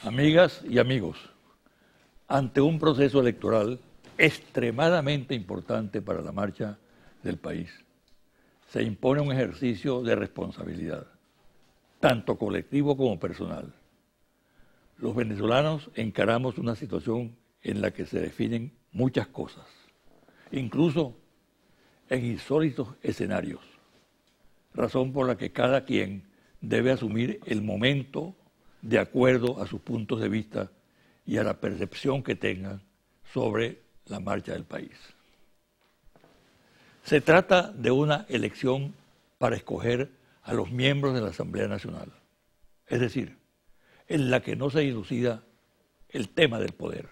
Amigas y amigos, ante un proceso electoral extremadamente importante para la marcha del país, se impone un ejercicio de responsabilidad, tanto colectivo como personal. Los venezolanos encaramos una situación en la que se definen muchas cosas, incluso en insólitos escenarios, razón por la que cada quien debe asumir el momento de acuerdo a sus puntos de vista y a la percepción que tengan sobre la marcha del país. Se trata de una elección para escoger a los miembros de la Asamblea Nacional, es decir, en la que no se dilucida el tema del poder.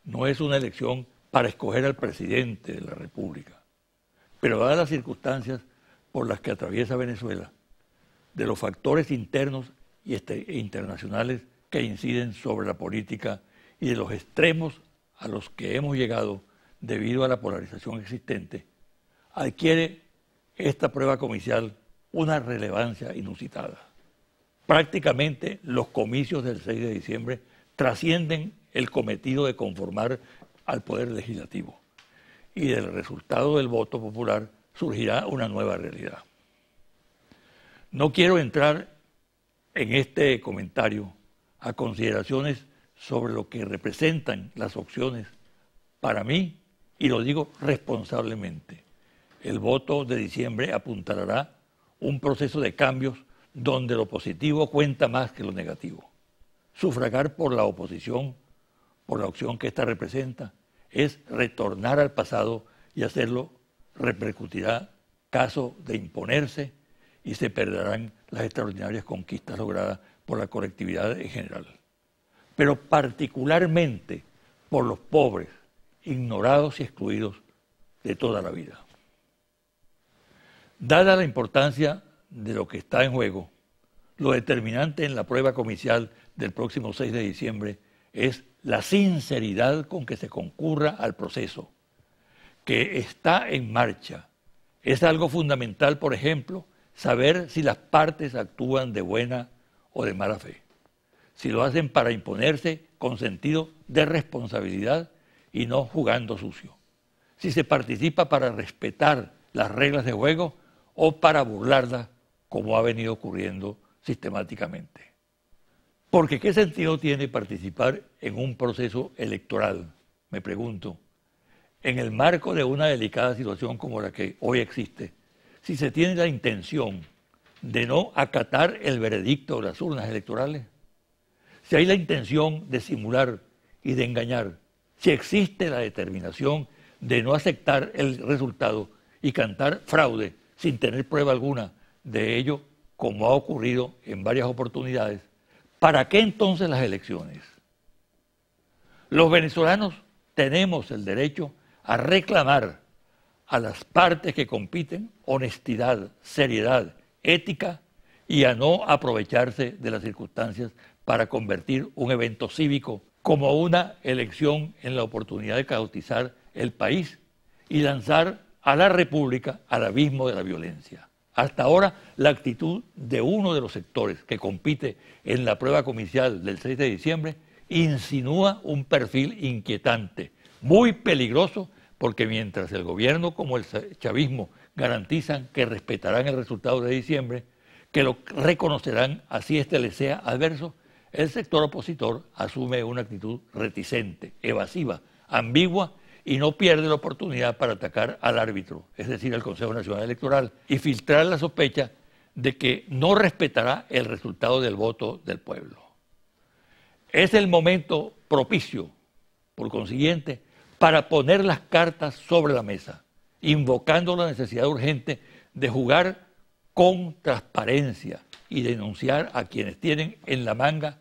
No es una elección para escoger al presidente de la República, pero dadas las circunstancias por las que atraviesa Venezuela, de los factores internos e internacionales que inciden sobre la política y de los extremos a los que hemos llegado debido a la polarización existente, adquiere esta prueba comicial una relevancia inusitada. Prácticamente los comicios del 6 de diciembre trascienden el cometido de conformar al Poder Legislativo y del resultado del voto popular surgirá una nueva realidad. No quiero entrar en este comentario a consideraciones sobre lo que representan las opciones. Para mí, y lo digo responsablemente, el voto de diciembre apuntalará un proceso de cambios donde lo positivo cuenta más que lo negativo. Sufragar por la oposición, por la opción que ésta representa, es retornar al pasado y hacerlo repercutirá caso de imponerse y se perderán las extraordinarias conquistas logradas por la colectividad en general. Pero particularmente por los pobres, ignorados y excluidos de toda la vida. Dada la importancia de lo que está en juego, lo determinante en la prueba comicial del próximo 6 de diciembre es la sinceridad con que se concurra al proceso, que está en marcha. Es algo fundamental, por ejemplo, saber si las partes actúan de buena o de mala fe, si lo hacen para imponerse con sentido de responsabilidad y no jugando sucio, si se participa para respetar las reglas de juego o para burlarlas, como ha venido ocurriendo sistemáticamente. Porque ¿qué sentido tiene participar en un proceso electoral? Me pregunto, en el marco de una delicada situación como la que hoy existe, si se tiene la intención de no acatar el veredicto de las urnas electorales, si hay la intención de simular y de engañar, si existe la determinación de no aceptar el resultado y cantar fraude sin tener prueba alguna de ello, como ha ocurrido en varias oportunidades, ¿para qué entonces las elecciones? Los venezolanos tenemos el derecho a reclamar a las partes que compiten honestidad, seriedad, ética y a no aprovecharse de las circunstancias para convertir un evento cívico como una elección en la oportunidad de caotizar el país y lanzar a la República al abismo de la violencia. Hasta ahora, la actitud de uno de los sectores que compite en la prueba comicial del 6 de diciembre insinúa un perfil inquietante, muy peligroso, porque mientras el gobierno como el chavismo garantizan que respetarán el resultado de diciembre, que lo reconocerán así este les sea adverso, el sector opositor asume una actitud reticente, evasiva, ambigua y no pierde la oportunidad para atacar al árbitro, es decir, al Consejo Nacional Electoral, y filtrar la sospecha de que no respetará el resultado del voto del pueblo. Es el momento propicio, por consiguiente, para poner las cartas sobre la mesa, invocando la necesidad urgente de jugar con transparencia y denunciar a quienes tienen en la manga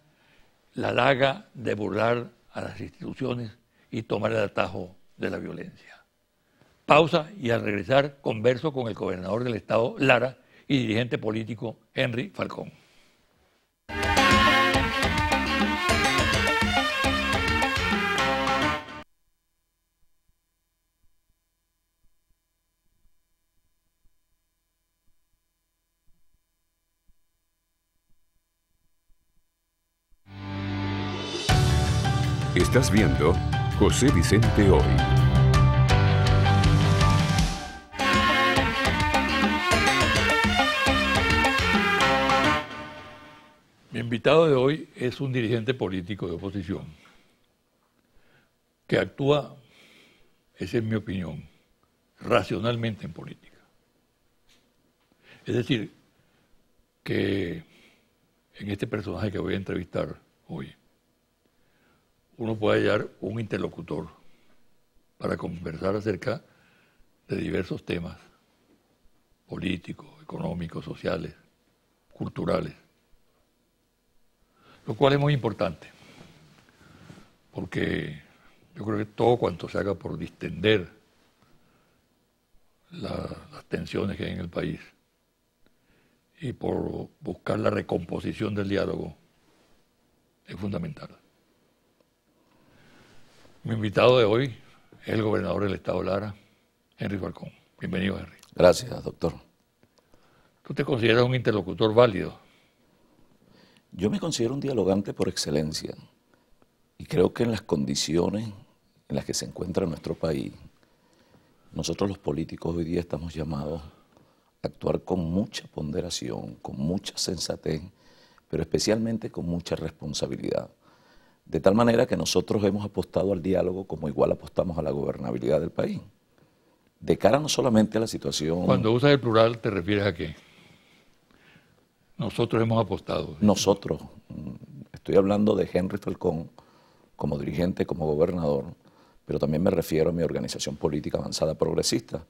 la daga de burlar a las instituciones y tomar el atajo de la violencia. Pausa y al regresar converso con el gobernador del estado Lara y dirigente político Henry Falcón. Estás viendo José Vicente Hoy. Mi invitado de hoy es un dirigente político de oposición que actúa, esa es mi opinión, racionalmente en política. Es decir, que en este personaje que voy a entrevistar hoy, uno puede hallar un interlocutor para conversar acerca de diversos temas políticos, económicos, sociales, culturales, lo cual es muy importante, porque yo creo que todo cuanto se haga por distender las tensiones que hay en el país y por buscar la recomposición del diálogo es fundamental. Mi invitado de hoy es el gobernador del estado Lara, Henry Falcón. Bienvenido, Henry. Gracias, doctor. ¿Tú te consideras un interlocutor válido? Yo me considero un dialogante por excelencia y creo que en las condiciones en las que se encuentra nuestro país, nosotros los políticos hoy día estamos llamados a actuar con mucha ponderación, con mucha sensatez, pero especialmente con mucha responsabilidad. De tal manera que nosotros hemos apostado al diálogo como igual apostamos a la gobernabilidad del país. De cara no solamente a la situación... Cuando usas el plural, ¿te refieres a qué? Nosotros hemos apostado. Nosotros, estoy hablando de Henry Falcón como dirigente, como gobernador, pero también me refiero a mi organización política Avanzada Progresista.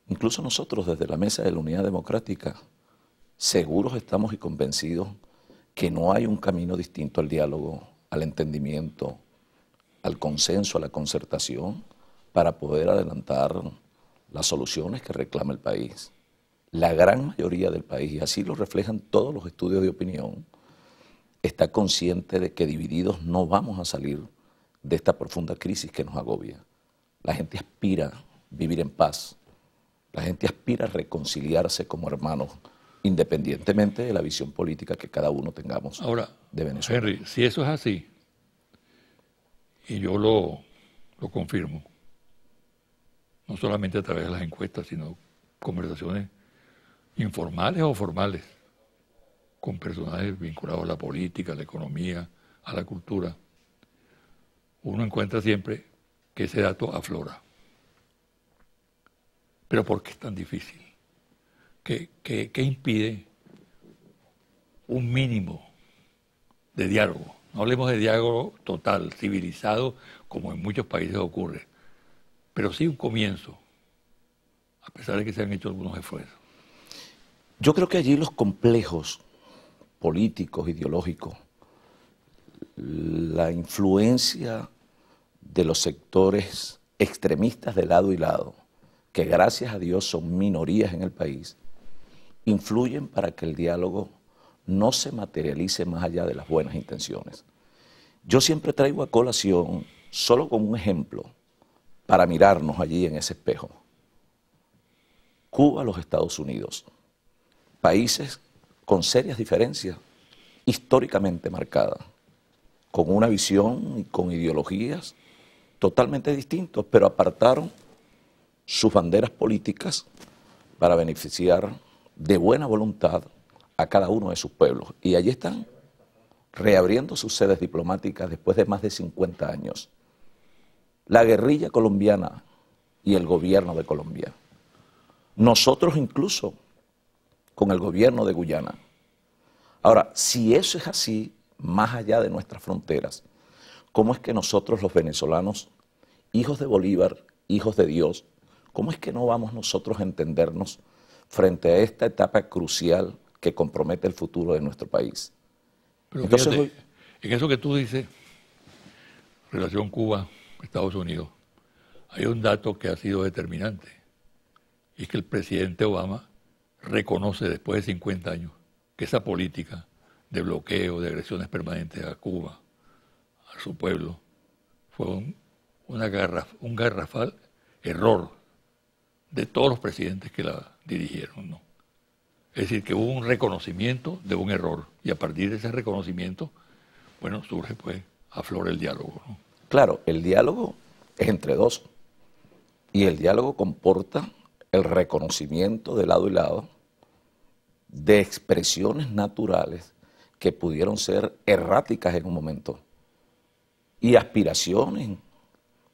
Incluso nosotros desde la Mesa de la Unidad Democrática seguros estamos y convencidos que no hay un camino distinto al diálogo, al entendimiento, al consenso, a la concertación para poder adelantar las soluciones que reclama el país. La gran mayoría del país, y así lo reflejan todos los estudios de opinión, está consciente de que divididos no vamos a salir de esta profunda crisis que nos agobia. La gente aspira a vivir en paz, la gente aspira a reconciliarse como hermanos, independientemente de la visión política que cada uno tengamos de Venezuela. Henry, si eso es así, y yo lo confirmo, no solamente a través de las encuestas, sino conversaciones informales o formales, con personajes vinculados a la política, a la economía, a la cultura, uno encuentra siempre que ese dato aflora. Pero ¿por qué es tan difícil? ¿Qué impide un mínimo de diálogo? No hablemos de diálogo total, civilizado, como en muchos países ocurre, pero sí un comienzo, a pesar de que se han hecho algunos esfuerzos. Yo creo que allí los complejos políticos, ideológicos, la influencia de los sectores extremistas de lado y lado, que gracias a Dios son minorías en el país, influyen para que el diálogo no se materialice más allá de las buenas intenciones. Yo siempre traigo a colación, solo como un ejemplo, para mirarnos allí en ese espejo, Cuba, los Estados Unidos, países con serias diferencias históricamente marcadas, con una visión y con ideologías totalmente distintas, pero apartaron sus banderas políticas para beneficiar de buena voluntad a cada uno de sus pueblos. Y allí están reabriendo sus sedes diplomáticas después de más de 50 años. La guerrilla colombiana y el gobierno de Colombia. Nosotros incluso con el gobierno de Guyana. Ahora, si eso es así, más allá de nuestras fronteras, ¿cómo es que nosotros los venezolanos, hijos de Bolívar, hijos de Dios, cómo es que no vamos nosotros a entendernos frente a esta etapa crucial que compromete el futuro de nuestro país? Pero entonces, fíjate, en eso que tú dices, relación Cuba-Estados Unidos, hay un dato que ha sido determinante, y es que el presidente Obama reconoce después de 50 años que esa política de bloqueo, de agresiones permanentes a Cuba, a su pueblo, fue un garrafal error de todos los presidentes que la dirigieron, ¿no? Es decir, que hubo un reconocimiento de un error, y a partir de ese reconocimiento, bueno, surge pues aflora el diálogo, ¿no? Claro, el diálogo es entre dos y el diálogo comporta el reconocimiento de lado y lado de expresiones naturales que pudieron ser erráticas en un momento y aspiraciones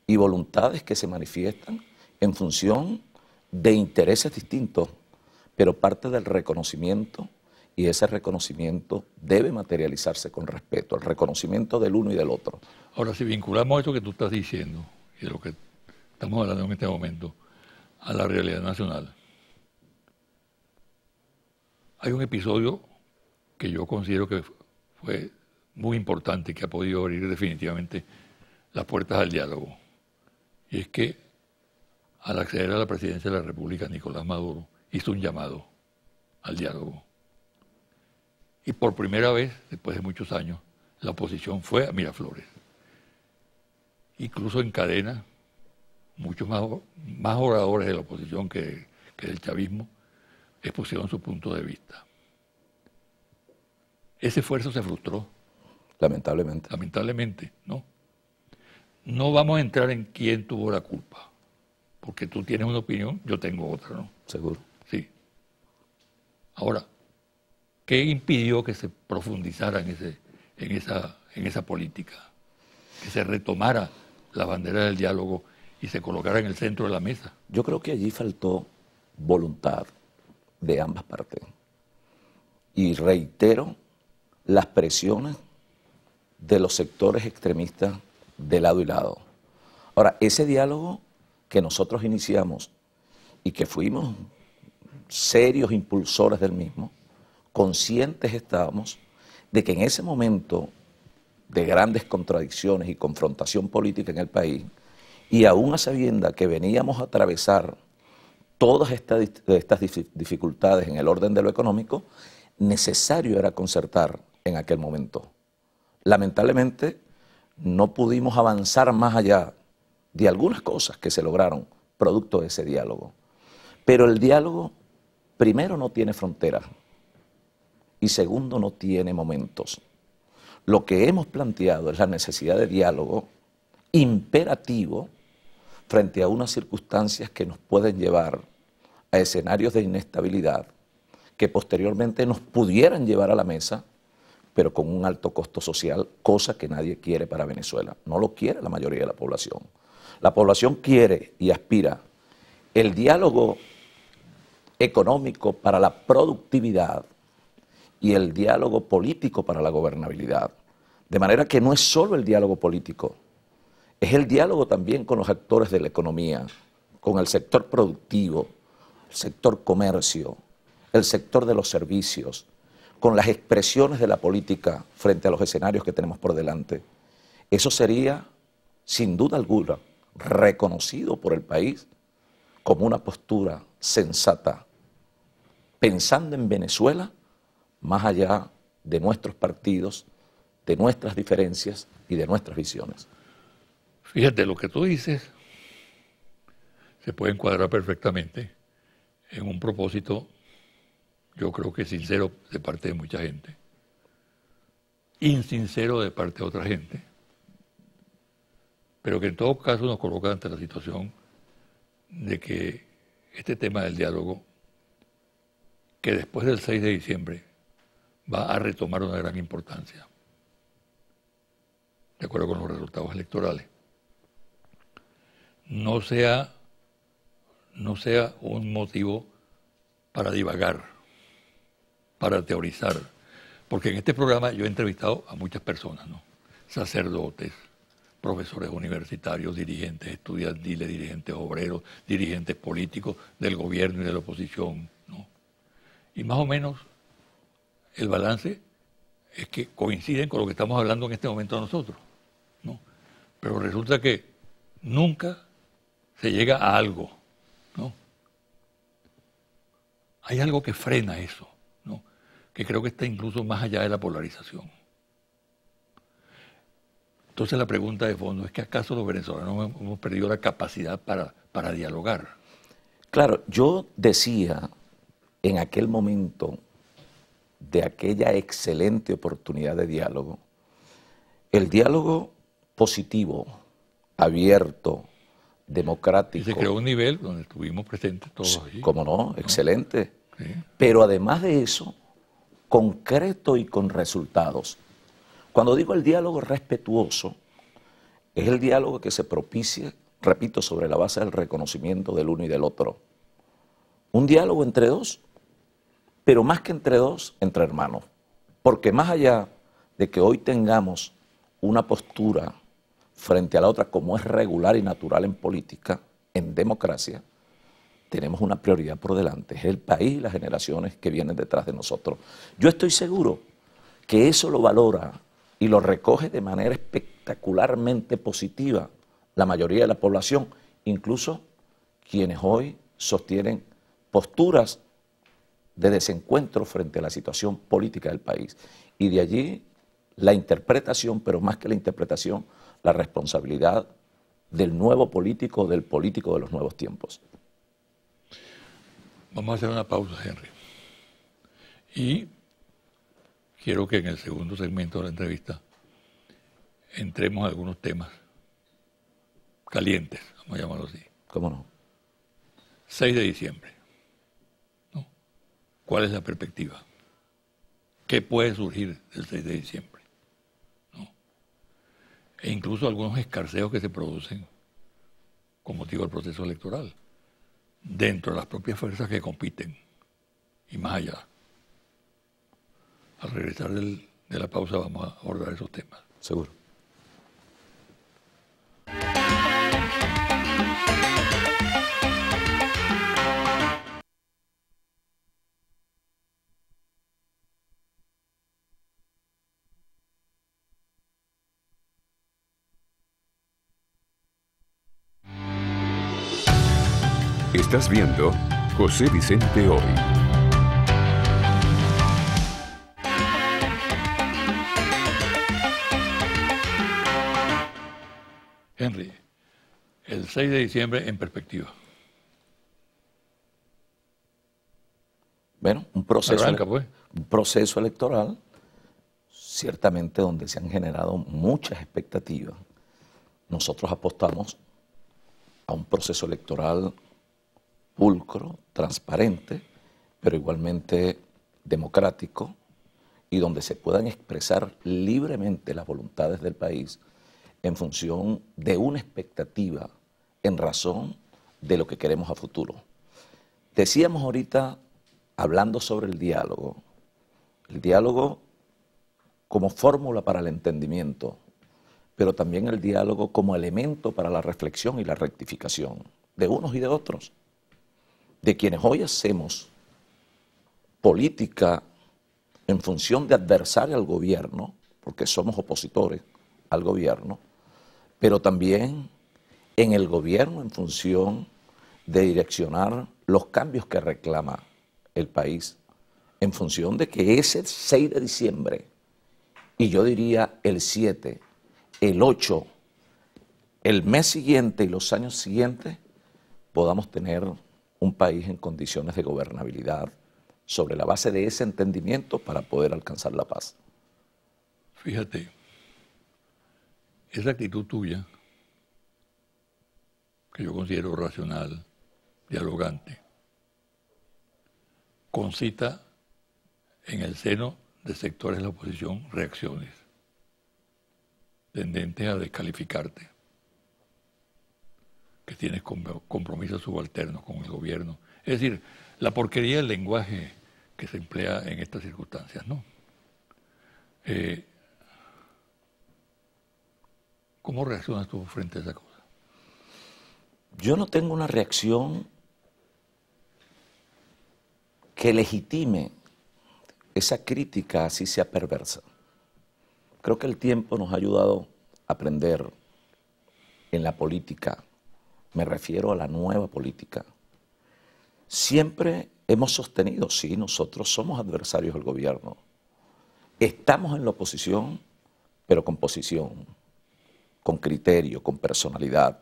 y voluntades que se manifiestan en función de intereses distintos, pero parte del reconocimiento, y ese reconocimiento debe materializarse con respeto, el reconocimiento del uno y del otro. Ahora, si vinculamos esto que tú estás diciendo y de lo que estamos hablando en este momento a la realidad nacional, hay un episodio que yo considero que fue muy importante, que ha podido abrir definitivamente las puertas al diálogo. Y es que al acceder a la presidencia de la República, Nicolás Maduro hizo un llamado al diálogo. Y por primera vez, después de muchos años, la oposición fue a Miraflores. Incluso en cadena, muchos más oradores de la oposición que del chavismo expusieron su punto de vista. Ese esfuerzo se frustró. Lamentablemente. Lamentablemente, ¿no? No vamos a entrar en quién tuvo la culpa, porque tú tienes una opinión, yo tengo otra, ¿no? Seguro. Sí. Ahora, ¿qué impidió que se profundizara en esa política? Que se retomara la bandera del diálogo y se colocara en el centro de la mesa. Yo creo que allí faltó voluntad de ambas partes. Y reitero las presiones de los sectores extremistas de lado y lado. Ahora, ese diálogo que nosotros iniciamos y que fuimos serios impulsores del mismo, conscientes estábamos de que en ese momento de grandes contradicciones y confrontación política en el país, y aún a sabiendas que veníamos a atravesar todas estas dificultades en el orden de lo económico, necesario era concertar en aquel momento. Lamentablemente, no pudimos avanzar más allá de algunas cosas que se lograron producto de ese diálogo. Pero el diálogo, primero, no tiene fronteras y segundo, no tiene momentos. Lo que hemos planteado es la necesidad de diálogo imperativo frente a unas circunstancias que nos pueden llevar a escenarios de inestabilidad que posteriormente nos pudieran llevar a la mesa, pero con un alto costo social, cosa que nadie quiere para Venezuela. No lo quiere la mayoría de la población. La población quiere y aspira el diálogo económico para la productividad y el diálogo político para la gobernabilidad. De manera que no es solo el diálogo político, es el diálogo también con los actores de la economía, con el sector productivo, el sector comercio, el sector de los servicios, con las expresiones de la política frente a los escenarios que tenemos por delante. Eso sería, sin duda alguna, reconocido por el país como una postura sensata, pensando en Venezuela más allá de nuestros partidos, de nuestras diferencias y de nuestras visiones. Fíjate, lo que tú dices se puede encuadrar perfectamente en un propósito, yo creo que sincero de parte de mucha gente, insincero de parte de otra gente, pero que en todo caso nos coloca ante la situación de que este tema del diálogo, que después del 6 de diciembre va a retomar una gran importancia, de acuerdo con los resultados electorales, no sea un motivo para divagar, para teorizar, porque en este programa yo he entrevistado a muchas personas, ¿no? Sacerdotes, profesores universitarios, dirigentes estudiantiles, dirigentes obreros, dirigentes políticos del gobierno y de la oposición, ¿no? Y más o menos el balance es que coinciden con lo que estamos hablando en este momento nosotros, ¿no? Pero resulta que nunca se llega a algo, ¿no? Hay algo que frena eso, ¿no? Que creo que está incluso más allá de la polarización. Entonces la pregunta de fondo es que ¿acaso los venezolanos hemos perdido la capacidad para dialogar? Claro, yo decía en aquel momento de aquella excelente oportunidad de diálogo El diálogo positivo, abierto, Y democrático. se creó un nivel donde estuvimos presentes todos allí. Cómo no, excelente. Sí. Pero además de eso, concreto y con resultados. Cuando digo el diálogo respetuoso, es el diálogo que se propicia, repito, sobre la base del reconocimiento del uno y del otro. Un diálogo entre dos, pero más que entre dos, entre hermanos. Porque más allá de que hoy tengamos una postura frente a la otra, como es regular y natural en política, en democracia, tenemos una prioridad por delante, es el país y las generaciones que vienen detrás de nosotros. Yo estoy seguro que eso lo valora y lo recoge de manera espectacularmente positiva la mayoría de la población, incluso quienes hoy sostienen posturas de desencuentro frente a la situación política del país. Y de allí la interpretación, pero más que la interpretación, la responsabilidad del nuevo político, del político de los nuevos tiempos. Vamos a hacer una pausa, Henry. Y quiero que en el segundo segmento de la entrevista entremos a algunos temas calientes, vamos a llamarlo así. ¿Cómo no? 6 de diciembre. ¿No? ¿Cuál es la perspectiva? ¿Qué puede surgir del 6 de diciembre? ¿No? E incluso algunos escarceos que se producen con motivo del proceso electoral, dentro de las propias fuerzas que compiten y más allá. Al regresar de la pausa vamos a abordar esos temas. Seguro. Estás viendo José Vicente Hoy. Henry, el 6 de diciembre en perspectiva. Bueno, un proceso electoral, ciertamente donde se han generado muchas expectativas. Nosotros apostamos a un proceso electoral pulcro, transparente, pero igualmente democrático, y donde se puedan expresar libremente las voluntades del país en función de una expectativa en razón de lo que queremos a futuro. Decíamos ahorita, hablando sobre el diálogo como fórmula para el entendimiento, pero también el diálogo como elemento para la reflexión y la rectificación de unos y de otros, de quienes hoy hacemos política en función de adversario al gobierno, porque somos opositores al gobierno, pero también en el gobierno en función de direccionar los cambios que reclama el país, en función de que ese 6 de diciembre, y yo diría el 7, el 8, el mes siguiente y los años siguientes, podamos tener un país en condiciones de gobernabilidad sobre la base de ese entendimiento para poder alcanzar la paz. Fíjate, esa actitud tuya, que yo considero racional, dialogante, concita en el seno de sectores de la oposición reacciones tendentes a descalificarte, que tienes compromisos subalternos con el gobierno. Es decir, la porquería del lenguaje que se emplea en estas circunstancias, ¿no? ¿Cómo reaccionas tú frente a esa cosa? Yo no tengo una reacción que legitime esa crítica así sea perversa. Creo que el tiempo nos ha ayudado a aprender en la política, me refiero a la nueva política. Siempre hemos sostenido, sí, nosotros somos adversarios del gobierno. Estamos en la oposición, pero con posición, con criterio, con personalidad.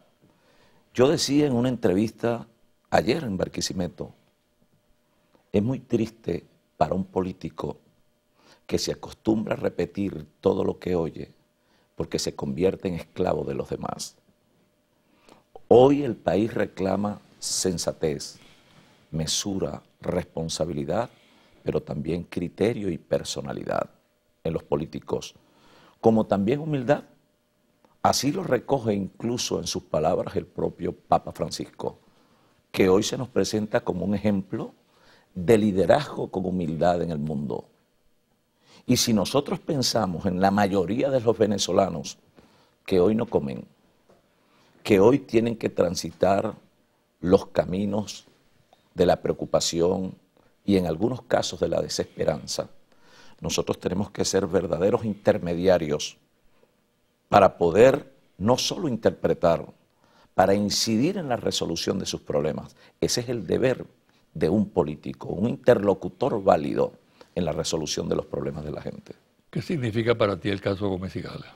Yo decía en una entrevista ayer en Barquisimeto, es muy triste para un político que se acostumbra a repetir todo lo que oye, porque se convierte en esclavo de los demás. Hoy el país reclama sensatez, mesura, responsabilidad, pero también criterio y personalidad en los políticos, como también humildad. Así lo recoge incluso en sus palabras el propio Papa Francisco, que hoy se nos presenta como un ejemplo de liderazgo con humildad en el mundo. Y si nosotros pensamos en la mayoría de los venezolanos que hoy no comen, que hoy tienen que transitar los caminos de la preocupación y en algunos casos de la desesperanza, nosotros tenemos que ser verdaderos intermediarios para poder no solo interpretar, para incidir en la resolución de sus problemas. Ese es el deber de un político, un interlocutor válido en la resolución de los problemas de la gente. ¿Qué significa para ti el caso Gómez y Gala?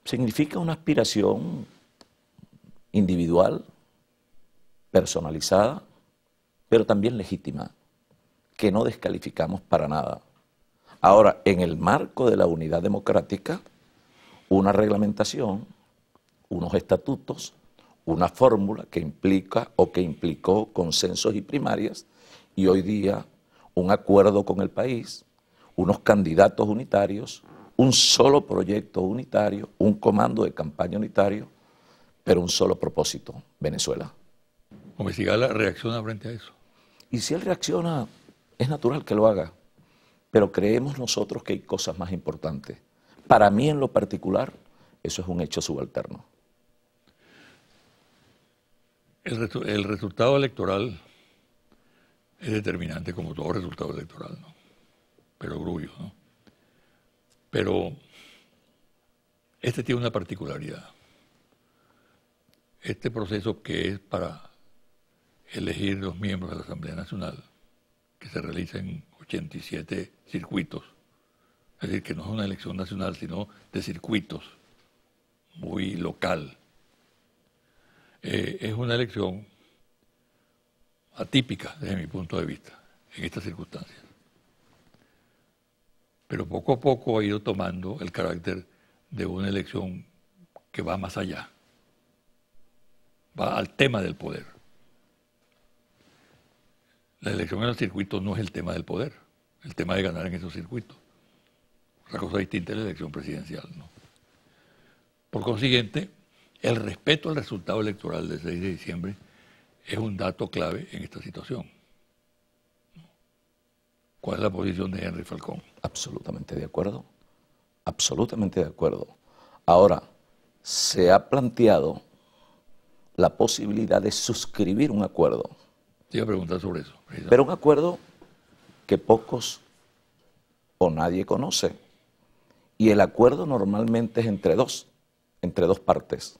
Significa una aspiración individual, personalizada, pero también legítima, que no descalificamos para nada. Ahora, en el marco de la unidad democrática, una reglamentación, unos estatutos, una fórmula que implica o que implicó consensos y primarias, y hoy día un acuerdo con el país, unos candidatos unitarios, un solo proyecto unitario, un comando de campaña unitario, pero un solo propósito, Venezuela. Gómez y Gala reacciona frente a eso. Y si él reacciona, es natural que lo haga, pero creemos nosotros que hay cosas más importantes. Para mí en lo particular, eso es un hecho subalterno. El resultado electoral es determinante, como todo resultado electoral, ¿no? Pero grullo, ¿no? Pero este tiene una particularidad. Este proceso que es para elegir los miembros de la Asamblea Nacional, que se realiza en 87 circuitos, es decir, que no es una elección nacional, sino de circuitos, muy local. Es una elección atípica desde mi punto de vista, en estas circunstancias. Pero poco a poco ha ido tomando el carácter de una elección que va más allá, va al tema del poder. La elección en los circuitos no es el tema del poder, el tema de ganar en esos circuitos. Otra cosa distinta es la elección presidencial, ¿no? Por consiguiente, el respeto al resultado electoral del 6 de diciembre es un dato clave en esta situación. ¿Cuál es la posición de Henry Falcón? Absolutamente de acuerdo, absolutamente de acuerdo. Ahora, se ha planteado la posibilidad de suscribir un acuerdo. Te iba a preguntar sobre eso. Pero un acuerdo que pocos o nadie conoce. Y el acuerdo normalmente es entre dos partes.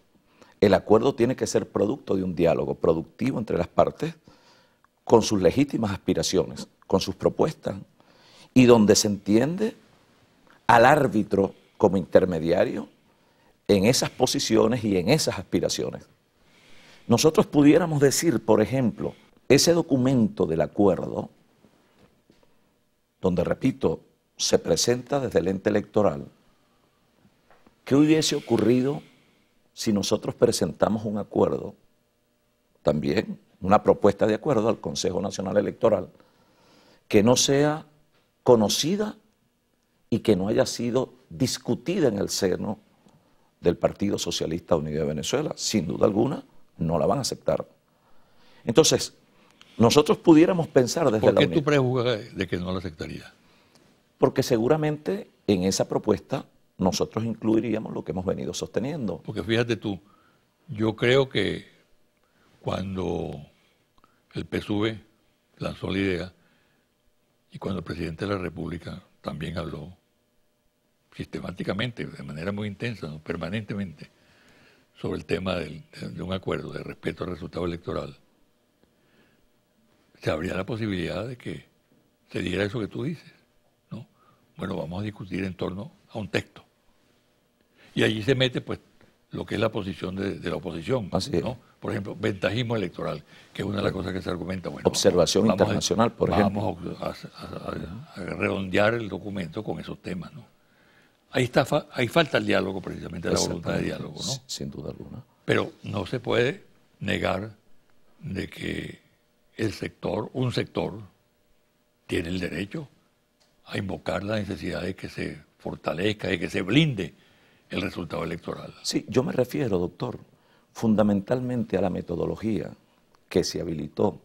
El acuerdo tiene que ser producto de un diálogo productivo entre las partes, con sus legítimas aspiraciones, con sus propuestas, y donde se entiende al árbitro como intermediario en esas posiciones y en esas aspiraciones. Nosotros pudiéramos decir, por ejemplo, ese documento del acuerdo, donde, repito, se presenta desde el ente electoral, ¿qué hubiese ocurrido si nosotros presentamos un acuerdo, también una propuesta de acuerdo al Consejo Nacional Electoral, que no sea conocida y que no haya sido discutida en el seno del Partido Socialista Unido de Venezuela? Sin duda alguna, no la van a aceptar. Entonces, nosotros pudiéramos pensar desde la ¿Por qué tú prejuzgas de que no la aceptaría? Porque seguramente en esa propuesta nosotros incluiríamos lo que hemos venido sosteniendo. Porque fíjate tú, yo creo que cuando el PSUV lanzó la idea y cuando el presidente de la República también habló sistemáticamente, de manera muy intensa, ¿no? Permanentemente, sobre el tema de un acuerdo de respeto al resultado electoral, se abría la posibilidad de que se diera eso que tú dices, ¿no? Bueno, vamos a discutir en torno a un texto. Y allí se mete, pues, lo que es la posición de la oposición, ¿no? Por ejemplo, ventajismo electoral, que es una de las cosas que se argumenta. Bueno, observación internacional, por ejemplo. Vamos a redondear el documento con esos temas, ¿no? ahí falta el diálogo, precisamente la voluntad de diálogo, ¿no? Sin duda alguna. Pero no se puede negar de que un sector, tiene el derecho a invocar la necesidad de que se fortalezca, de que se blinde el resultado electoral. Sí, yo me refiero, doctor, fundamentalmente a la metodología que se habilitó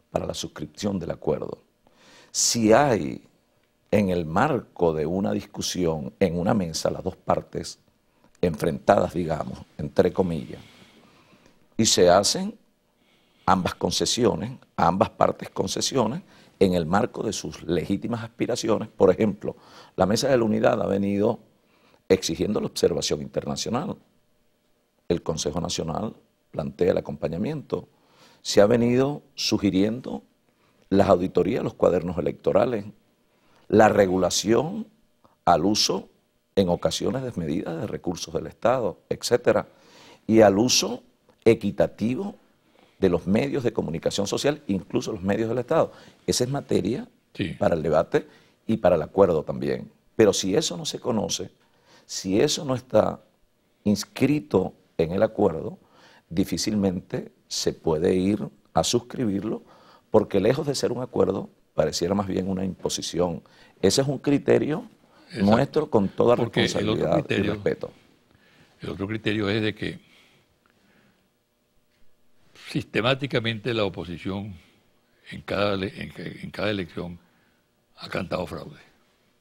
para la suscripción del acuerdo. Si hay en el marco de una discusión en una mesa las dos partes enfrentadas, digamos, entre comillas, y se hacen ambas concesiones, a ambas partes concesiones, en el marco de sus legítimas aspiraciones. Por ejemplo, la Mesa de la Unidad ha venido exigiendo la observación internacional. El Consejo Nacional plantea el acompañamiento. Se ha venido sugiriendo las auditorías de los cuadernos electorales, la regulación al uso en ocasiones desmedida de recursos del Estado, etcétera, y al uso equitativo de los medios de comunicación social, incluso los medios del Estado. Esa es materia para el debate y para el acuerdo también. Pero si eso no se conoce, si eso no está inscrito en el acuerdo, difícilmente se puede ir a suscribirlo, porque lejos de ser un acuerdo, pareciera más bien una imposición. Ese es un criterio nuestro con toda responsabilidad y respeto. El otro criterio es de que sistemáticamente la oposición en cada elección ha cantado fraude,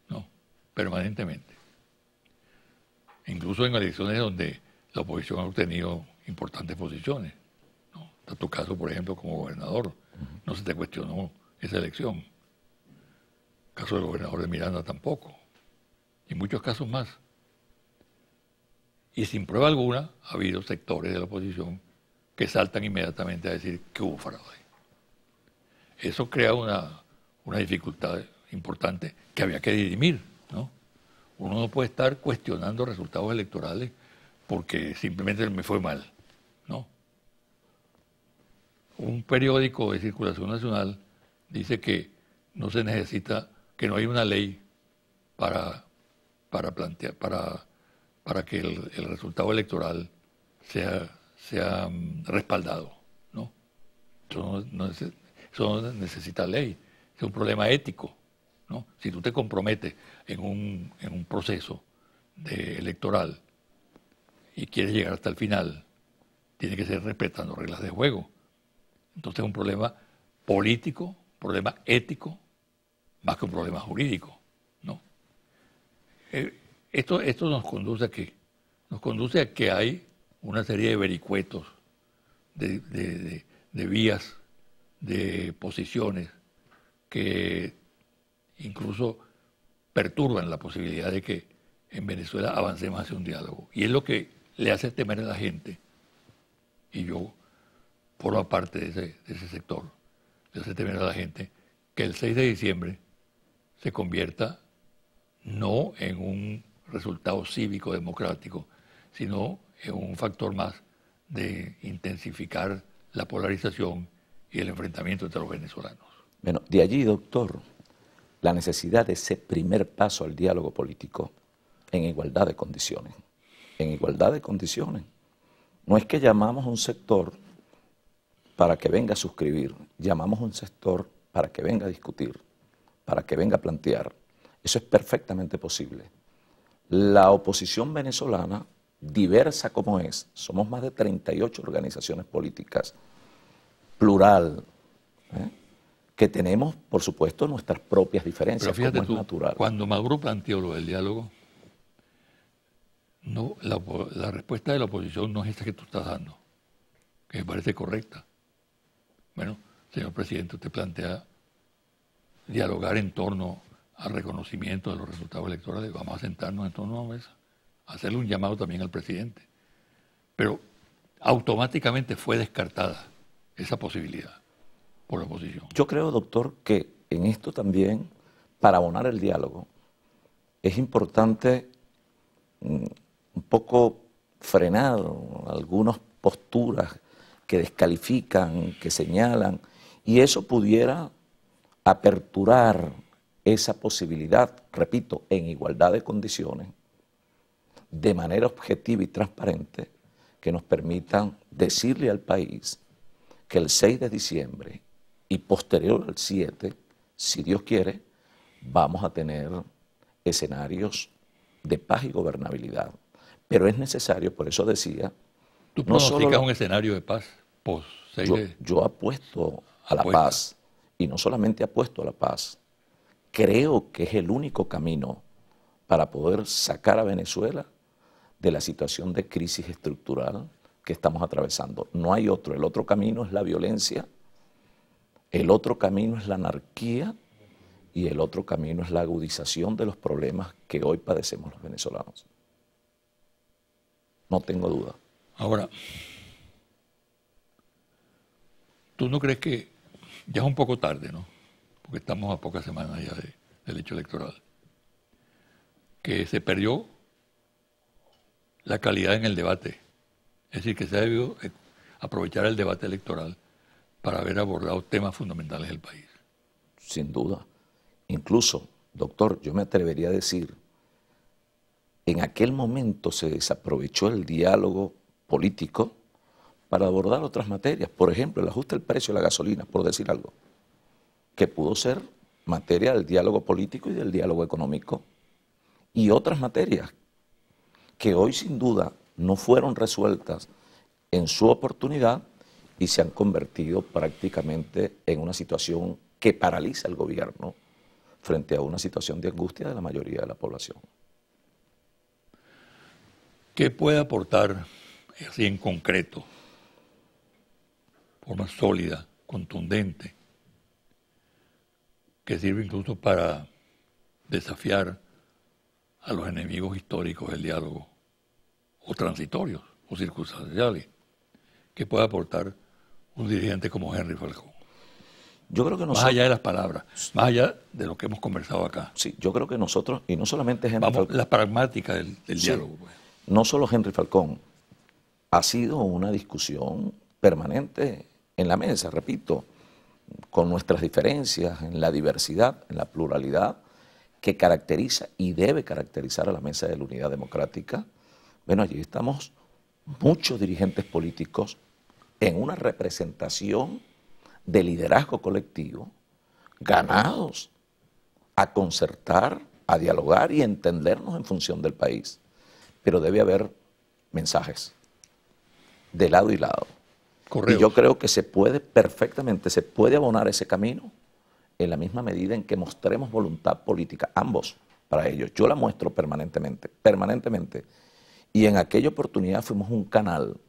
¿no? Permanentemente. Incluso en elecciones donde la oposición ha obtenido importantes posiciones, ¿no? En tu caso, por ejemplo, como gobernador, no se te cuestionó esa elección. El caso del gobernador de Miranda tampoco. Y muchos casos más. Y sin prueba alguna ha habido sectores de la oposición que saltan inmediatamente a decir que hubo fraude. Eso crea una dificultad importante que había que dirimir, ¿no? Uno no puede estar cuestionando resultados electorales porque simplemente me fue mal, ¿no? Un periódico de circulación nacional dice que no se necesita, que no hay una ley para que el resultado electoral sea respaldado, ¿no? Eso no necesita ley, es un problema ético, ¿no? Si tú te comprometes en un proceso electoral y quieres llegar hasta el final, tiene que ser respetando reglas de juego. Entonces es un problema político, un problema ético, más que un problema jurídico, ¿no? Esto nos conduce a qué? Nos conduce a que hay una serie de vericuetos, de vías, de posiciones que incluso perturban la posibilidad de que en Venezuela avancemos hacia un diálogo. Y es lo que le hace temer a la gente, y yo formo parte de ese sector, le hace temer a la gente que el 6 de diciembre se convierta no en un resultado cívico democrático, sino en un factor más de intensificar la polarización y el enfrentamiento entre los venezolanos. Bueno, de allí, doctor, la necesidad de ese primer paso al diálogo político en igualdad de condiciones. En igualdad de condiciones. No es que llamamos a un sector para que venga a suscribir, llamamos a un sector para que venga a discutir, para que venga a plantear. Eso es perfectamente posible. La oposición venezolana, diversa como es, somos más de 38 organizaciones políticas, plural, que tenemos, por supuesto, nuestras propias diferencias. Pero fíjate como tú, es natural. Cuando Maduro planteó lo del diálogo, no, la respuesta de la oposición no es esta que tú estás dando, que me parece correcta. Bueno, señor presidente, usted plantea dialogar en torno al reconocimiento de los resultados electorales. Vamos a sentarnos en torno a una mesa, hacerle un llamado también al presidente. Pero automáticamente fue descartada esa posibilidad por la oposición. Yo creo, doctor, que en esto también, para abonar el diálogo, es importante un poco frenar algunas posturas que descalifican, que señalan, y eso pudiera aperturar esa posibilidad, repito, en igualdad de condiciones, de manera objetiva y transparente que nos permitan decirle al país que el 6 de diciembre y posterior al 7, si Dios quiere, vamos a tener escenarios de paz y gobernabilidad. Pero es necesario, por eso decía... ¿Tú pronosticas un escenario de paz post 6 de...? Yo apuesto a la paz, y no solamente apuesto a la paz, creo que es el único camino para poder sacar a Venezuela de la situación de crisis estructural que estamos atravesando. No hay otro. El otro camino es la violencia, el otro camino es la anarquía y el otro camino es la agudización de los problemas que hoy padecemos los venezolanos. No tengo duda. Ahora, ¿tú no crees que ya es un poco tarde, ¿no? Porque estamos a pocas semanas ya del hecho electoral, que se perdió la calidad en el debate? Es decir, que se ha debido aprovechar el debate electoral para haber abordado temas fundamentales del país. Sin duda. Incluso, doctor, yo me atrevería a decir, en aquel momento se desaprovechó el diálogo político para abordar otras materias. Por ejemplo, el ajuste del precio de la gasolina, por decir algo, que pudo ser materia del diálogo político y del diálogo económico. Y otras materias que hoy sin duda no fueron resueltas en su oportunidad y se han convertido prácticamente en una situación que paraliza al gobierno frente a una situación de angustia de la mayoría de la población. ¿Qué puede aportar, así en concreto, forma sólida, contundente, que sirve incluso para desafiar a los enemigos históricos del diálogo, o transitorios, o circunstanciales, que puede aportar un dirigente como Henry Falcón? Yo creo que más allá de las palabras, más allá de lo que hemos conversado acá. Sí, yo creo que nosotros, y no solamente Henry Falcón, la pragmática del diálogo. Pues. No solo Henry Falcón, ha sido una discusión permanente en la mesa, repito, con nuestras diferencias, en la diversidad, en la pluralidad, que caracteriza y debe caracterizar a la Mesa de la Unidad Democrática. Bueno, allí estamos muchos dirigentes políticos en una representación de liderazgo colectivo, ganados a concertar, a dialogar y entendernos en función del país. Pero debe haber mensajes de lado y lado. Correos. Y yo creo que se puede perfectamente, se puede abonar ese camino en la misma medida en que mostremos voluntad política, ambos, para ellos. Yo la muestro permanentemente. Y en aquella oportunidad fuimos un canal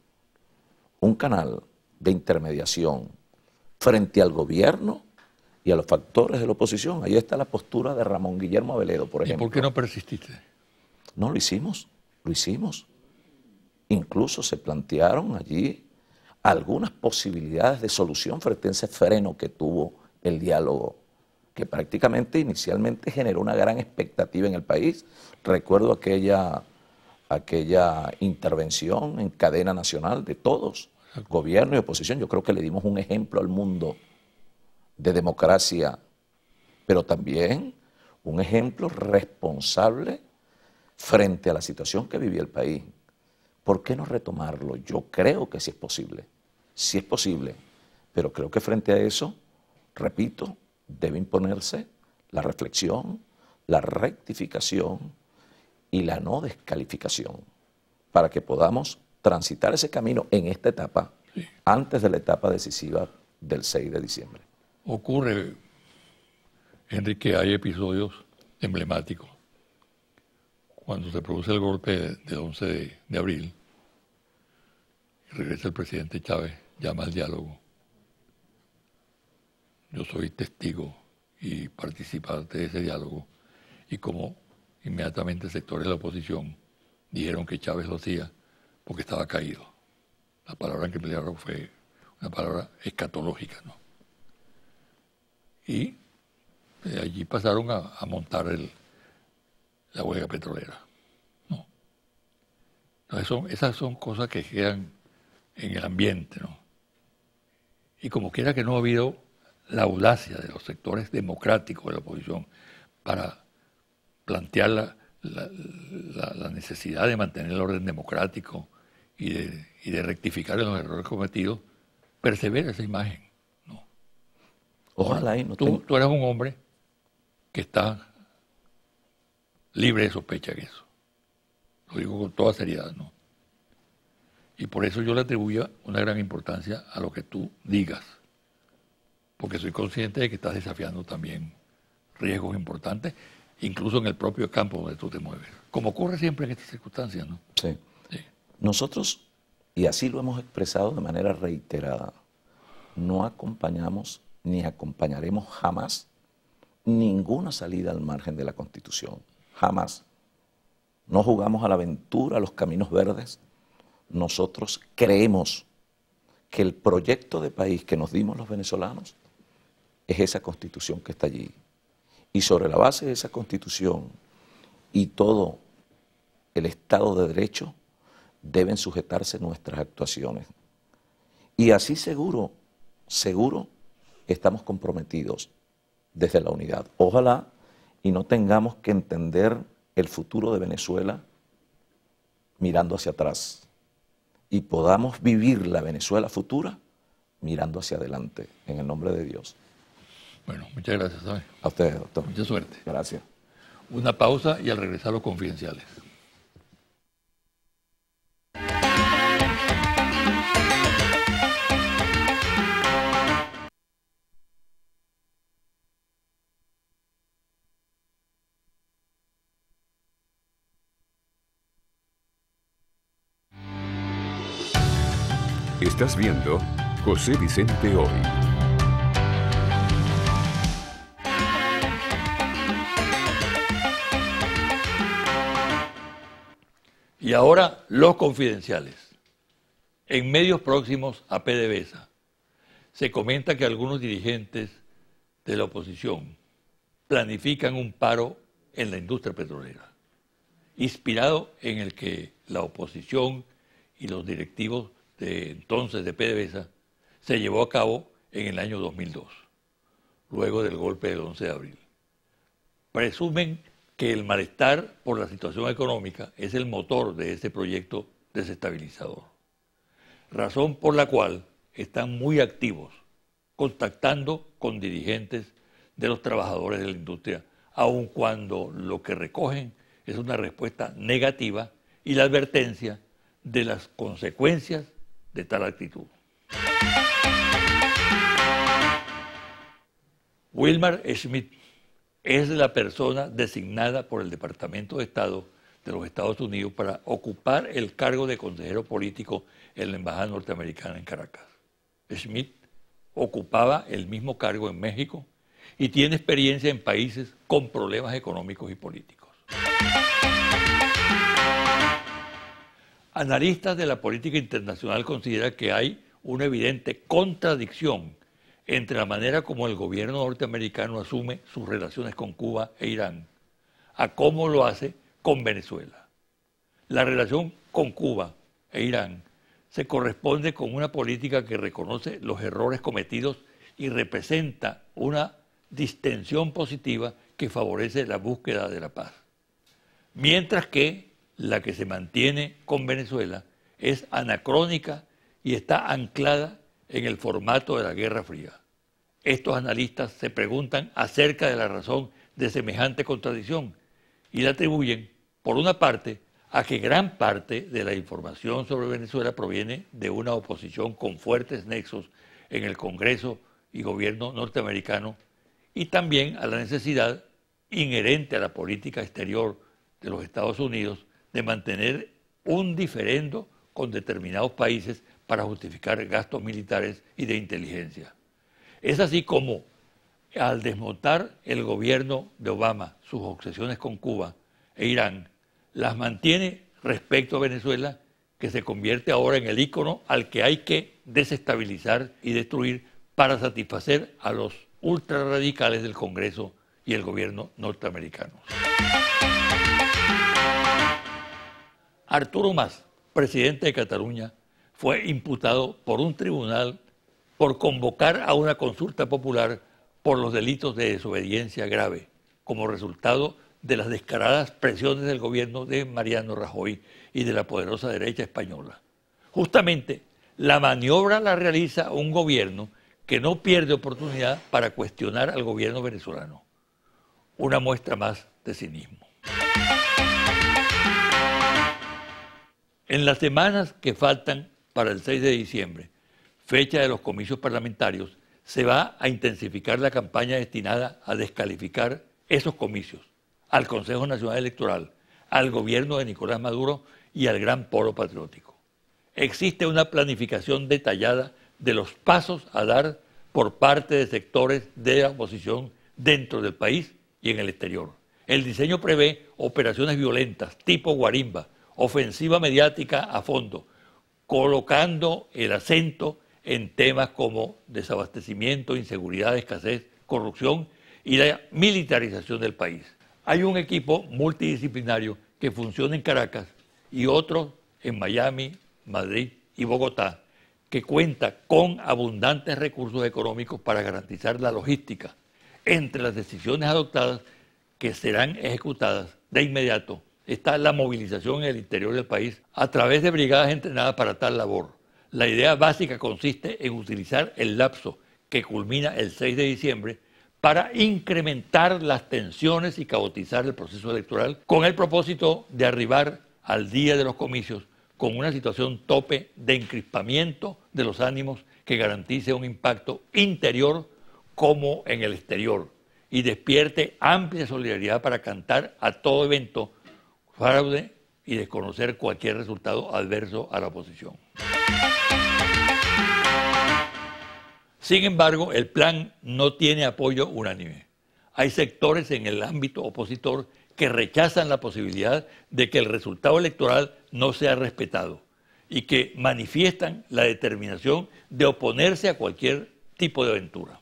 de intermediación frente al gobierno y a los factores de la oposición. Ahí está la postura de Ramón Guillermo Aveledo, por ejemplo. ¿Y por qué no persististe? No, lo hicimos. Incluso se plantearon allí algunas posibilidades de solución frente a ese freno que tuvo el diálogo, que prácticamente inicialmente generó una gran expectativa en el país. Recuerdo aquella intervención en cadena nacional de todos, gobierno y oposición. Yo creo que le dimos un ejemplo al mundo de democracia, pero también un ejemplo responsable frente a la situación que vivía el país. ¿Por qué no retomarlo? Yo creo que sí es posible, pero creo que frente a eso, repito, debe imponerse la reflexión, la rectificación y la no descalificación para que podamos transitar ese camino en esta etapa, sí, antes de la etapa decisiva del 6 de diciembre. Ocurre, Henry, que hay episodios emblemáticos. Cuando se produce el golpe del 11 de abril, y regresa el presidente Chávez, llama al diálogo. Yo soy testigo y participante de ese diálogo, y como inmediatamente sectores de la oposición dijeron que Chávez lo hacía porque estaba caído. La palabra que emplearon fue una palabra escatológica, ¿no? Y de allí pasaron a montar la huelga petrolera, ¿no? Entonces esas son cosas que quedan en el ambiente, ¿no? Y como quiera que no ha habido la audacia de los sectores democráticos de la oposición para plantear la necesidad de mantener el orden democrático y de rectificar los errores cometidos, persevera esa imagen. ¿No? Ojalá y no tú eres un hombre que está libre de sospecha en eso. Lo digo con toda seriedad, ¿no? Y por eso yo le atribuyo una gran importancia a lo que tú digas, porque soy consciente de que estás desafiando también riesgos importantes, incluso en el propio campo donde tú te mueves, como ocurre siempre en estas circunstancias, ¿no? Sí. Sí. Nosotros, y así lo hemos expresado de manera reiterada, no acompañamos ni acompañaremos jamás ninguna salida al margen de la Constitución. Jamás. No jugamos a la aventura, a los caminos verdes. Nosotros creemos que el proyecto de país que nos dimos los venezolanos es esa Constitución que está allí. Y sobre la base de esa Constitución y todo el Estado de Derecho deben sujetarse nuestras actuaciones. Y así seguro estamos comprometidos desde la unidad. Ojalá y no tengamos que entender el futuro de Venezuela mirando hacia atrás y podamos vivir la Venezuela futura mirando hacia adelante, en el nombre de Dios. Bueno, muchas gracias, ¿sabes? A ustedes, doctor. Mucha suerte. Gracias. Una pausa y al regresar los confidenciales. Estás viendo José Vicente Hoy. Y ahora los confidenciales. En medios próximos a PDVSA se comenta que algunos dirigentes de la oposición planifican un paro en la industria petrolera, inspirado en el que la oposición y los directivos de entonces de PDVSA se llevó a cabo en el año 2002, luego del golpe del 11 de abril. Presumen que el malestar por la situación económica es el motor de este proyecto desestabilizador, razón por la cual están muy activos contactando con dirigentes de los trabajadores de la industria, aun cuando lo que recogen es una respuesta negativa y la advertencia de las consecuencias de tal actitud. Wilmar Schmidt es la persona designada por el Departamento de Estado de los Estados Unidos para ocupar el cargo de consejero político en la Embajada Norteamericana en Caracas. Schmidt ocupaba el mismo cargo en México y tiene experiencia en países con problemas económicos y políticos. Analistas de la política internacional consideran que hay una evidente contradicción entre la manera como el gobierno norteamericano asume sus relaciones con Cuba e Irán, a cómo lo hace con Venezuela. La relación con Cuba e Irán se corresponde con una política que reconoce los errores cometidos y representa una distensión positiva que favorece la búsqueda de la paz. Mientras que la que se mantiene con Venezuela es anacrónica y está anclada en el formato de la Guerra Fría. Estos analistas se preguntan acerca de la razón de semejante contradicción y la atribuyen, por una parte, a que gran parte de la información sobre Venezuela proviene de una oposición con fuertes nexos en el Congreso y gobierno norteamericano, y también a la necesidad inherente a la política exterior de los Estados Unidos de mantener un diferendo con determinados países para justificar gastos militares y de inteligencia. Es así como, al desmontar el gobierno de Obama sus obsesiones con Cuba e Irán, las mantiene respecto a Venezuela, que se convierte ahora en el ícono al que hay que desestabilizar y destruir para satisfacer a los ultrarradicales del Congreso y el gobierno norteamericano. Arturo Mas, presidente de Cataluña, fue imputado por un tribunal por convocar a una consulta popular por los delitos de desobediencia grave, como resultado de las descaradas presiones del gobierno de Mariano Rajoy y de la poderosa derecha española. Justamente, la maniobra la realiza un gobierno que no pierde oportunidad para cuestionar al gobierno venezolano. Una muestra más de cinismo. En las semanas que faltan para el 6 de diciembre, fecha de los comicios parlamentarios, se va a intensificar la campaña destinada a descalificar esos comicios, al Consejo Nacional Electoral, al gobierno de Nicolás Maduro y al Gran Polo Patriótico. Existe una planificación detallada de los pasos a dar por parte de sectores de la oposición dentro del país y en el exterior. El diseño prevé operaciones violentas tipo guarimba, ofensiva mediática a fondo, colocando el acento en temas como desabastecimiento, inseguridad, escasez, corrupción y la militarización del país. Hay un equipo multidisciplinario que funciona en Caracas y otro en Miami, Madrid y Bogotá, que cuenta con abundantes recursos económicos para garantizar la logística. Entre las decisiones adoptadas que serán ejecutadas de inmediato está la movilización en el interior del país a través de brigadas entrenadas para tal labor. La idea básica consiste en utilizar el lapso que culmina el 6 de diciembre para incrementar las tensiones y caotizar el proceso electoral con el propósito de arribar al día de los comicios con una situación tope de encrispamiento de los ánimos que garantice un impacto interior como en el exterior y despierte amplia solidaridad para cantar a todo evento fraude y desconocer cualquier resultado adverso a la oposición. Sin embargo, el plan no tiene apoyo unánime. Hay sectores en el ámbito opositor que rechazan la posibilidad de que el resultado electoral no sea respetado y que manifiestan la determinación de oponerse a cualquier tipo de aventura.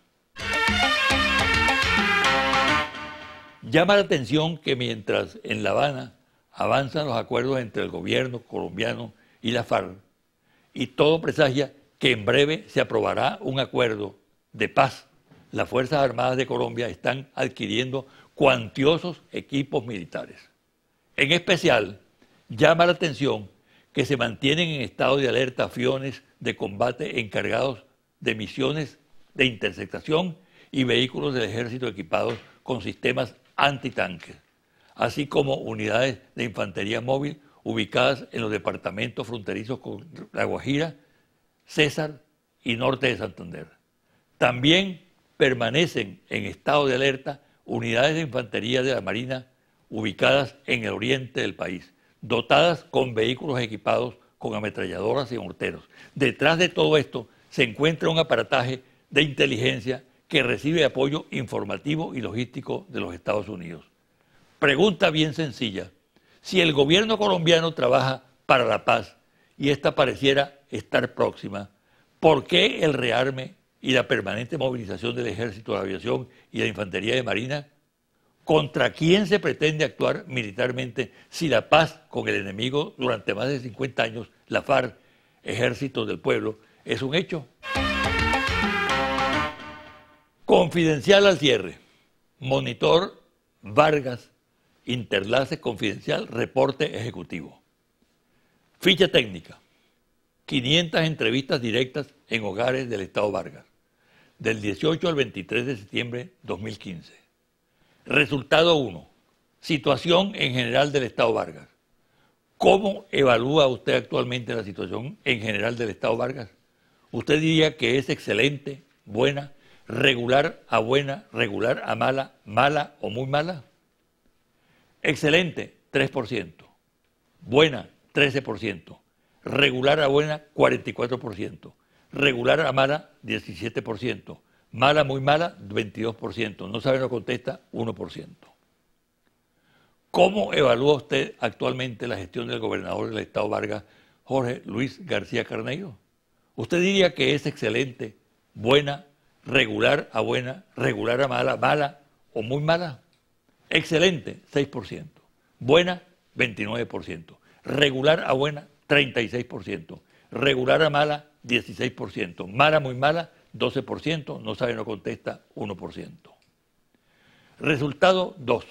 Llama la atención que mientras en La Habana avanzan los acuerdos entre el gobierno colombiano y la FARC, y todo presagia que en breve se aprobará un acuerdo de paz, las Fuerzas Armadas de Colombia están adquiriendo cuantiosos equipos militares. En especial, llama la atención que se mantienen en estado de alerta aviones de combate encargados de misiones de interceptación y vehículos del ejército equipados con sistemas antitanques, así como unidades de infantería móvil ubicadas en los departamentos fronterizos con La Guajira, César y norte de Santander. También permanecen en estado de alerta unidades de infantería de la Marina ubicadas en el oriente del país, dotadas con vehículos equipados con ametralladoras y morteros. Detrás de todo esto se encuentra un aparataje de inteligencia que recibe apoyo informativo y logístico de los Estados Unidos. Pregunta bien sencilla: si el gobierno colombiano trabaja para la paz y esta pareciera estar próxima, ¿por qué el rearme y la permanente movilización del Ejército, de la Aviación y la Infantería de Marina? ¿Contra quién se pretende actuar militarmente si la paz con el enemigo durante más de 50 años, la FARC, Ejército del Pueblo, es un hecho? Confidencial al cierre. Monitor Vargas, Interlace Confidencial, reporte ejecutivo. Ficha técnica: 500 entrevistas directas en hogares del Estado Vargas, del 18 al 23 de septiembre de 2015. Resultado 1. Situación en general del Estado Vargas. ¿Cómo evalúa usted actualmente la situación en general del Estado Vargas? ¿Usted diría que es excelente, buena, regular a buena, regular a mala, mala o muy mala? Excelente, 3%. Buena, 13%. Regular a buena, 44%. Regular a mala, 17%. Mala, muy mala, 22%. No sabe, no contesta, 1%. ¿Cómo evalúa usted actualmente la gestión del gobernador del Estado Vargas, Jorge Luis García Carneiro? ¿Usted diría que es excelente, buena, regular a buena, regular a mala, mala o muy mala? Excelente, 6%. Buena, 29%. Regular a buena, 36%. Regular a mala, 16%. Mala, muy mala, 12%. No sabe, no contesta, 1%. Resultado 2.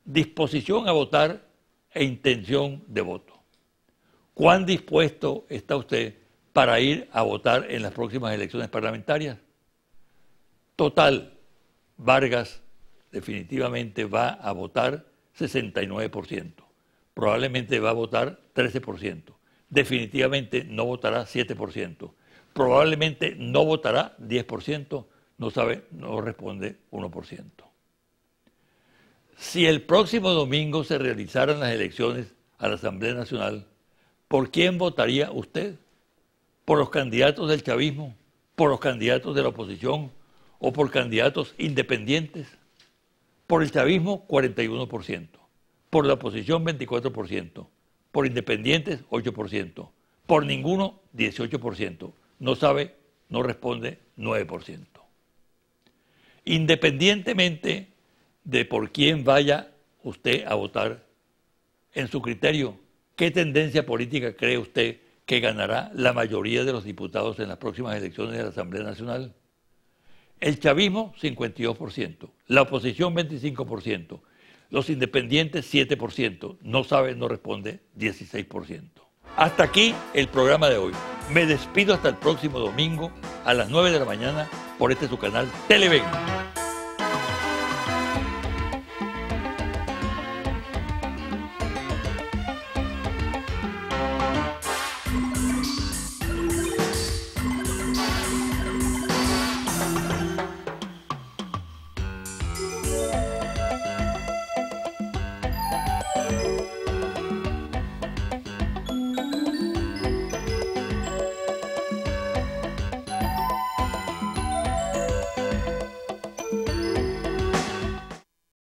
disposición a votar e intención de voto. ¿Cuán dispuesto está usted para ir a votar en las próximas elecciones parlamentarias? Total, Vargas definitivamente va a votar 69%. Probablemente va a votar 13%. Definitivamente no votará 7%. Probablemente no votará 10%. No sabe, no responde 1%. Si el próximo domingo se realizaran las elecciones a la Asamblea Nacional, ¿por quién votaría usted? ¿Por los candidatos del chavismo? ¿Por los candidatos de la oposición? ¿O por candidatos independientes? Por el chavismo, 41%. Por la oposición, 24%. Por independientes, 8%. Por ninguno, 18%. No sabe, no responde, 9%. Independientemente de por quién vaya usted a votar, en su criterio, ¿qué tendencia política cree usted que ganará la mayoría de los diputados en las próximas elecciones de la Asamblea Nacional? El chavismo, 52%. La oposición, 25%. Los independientes, 7%. No sabe, no responde, 16%. Hasta aquí el programa de hoy. Me despido hasta el próximo domingo a las 9 de la mañana por este su canal Televen.